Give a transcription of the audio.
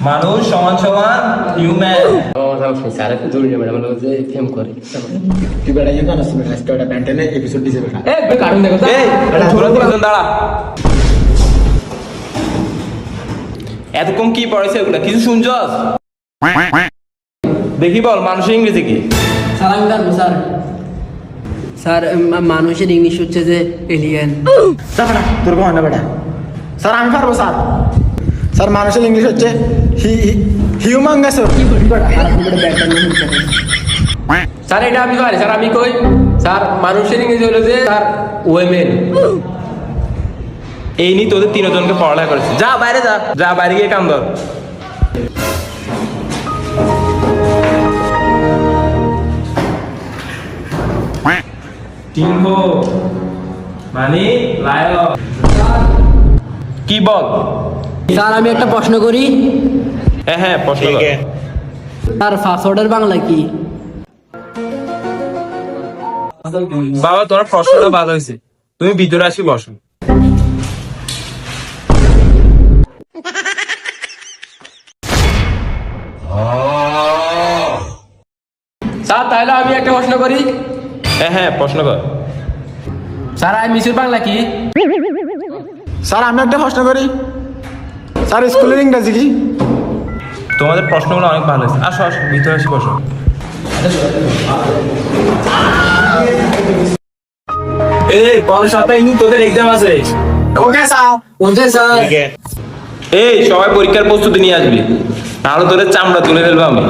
মানুষ সমান সমান হিউম্যান। স্যার একটু জরুরি ম্যাডাম যে ফেম করে তুই বেড়া ইয়ে জানাস না আজকে ওটা প্যান্টেনে এপিসোড দিছে বেটা কারণ দেখো এই ছোড়া দিন দাঁড়া। এতক্ষণ কি পড়াইছে ওগুলা কিছু শুনছস? দেখি বল মানুষের ইংরেজি কি? স্যার আমি পারবো স্যার। স্যার মানুষের ইংলিশ হচ্ছে যে এলিয়েন। তোর কো না বেটা স্যার আমি পারবো স্যার। স্যার মানুষের ইংলিশ হচ্ছে হিউম্যাঙ্গাস। স্যার এটা আমি পারি স্যার আমি কই স্যার মানুষের ইংরেজি হলো যে স্যার ওয়েমেন। এই নিয়ে তোদের তিনজনকে পড়ালেখা করেছে। যা বাইরে যা, যা বাইরে গিয়ে কাম ধর। টিম্বো মানে লায়ন। কি বল? স্যার আমি একটা প্রশ্ন করি। হ্যাঁ হ্যাঁ প্রশ্ন কর। স্যার পাসওয়ার্ডের বাংলা কি? বাবা তোমার প্রশ্নটা ভালো হয়েছে, তুমি ভিতরে আসি বসো। স্যার তাহলে আমি একটা প্রশ্ন করি। হ্যাঁ হ্যাঁ প্রশ্ন কর। স্যার আই মিসের বাংলা কি? স্যার আমি একটা প্রশ্ন করি। স্যার স্কুলের ইংরেজি কি? তোমাদের প্রশ্নগুলো অনেক ভালো হয়েছে, আসো আসো ভিতরে আসি বসো। এই পরের সপ্তাহে তোদের এক্সাম আছে। Okay sir. বলছে স্যার এই সবাই পরীক্ষার প্রস্তুতি নিয়ে আসবি, তাহলে তোদের চামড়া তুলে ফেলবো আমি।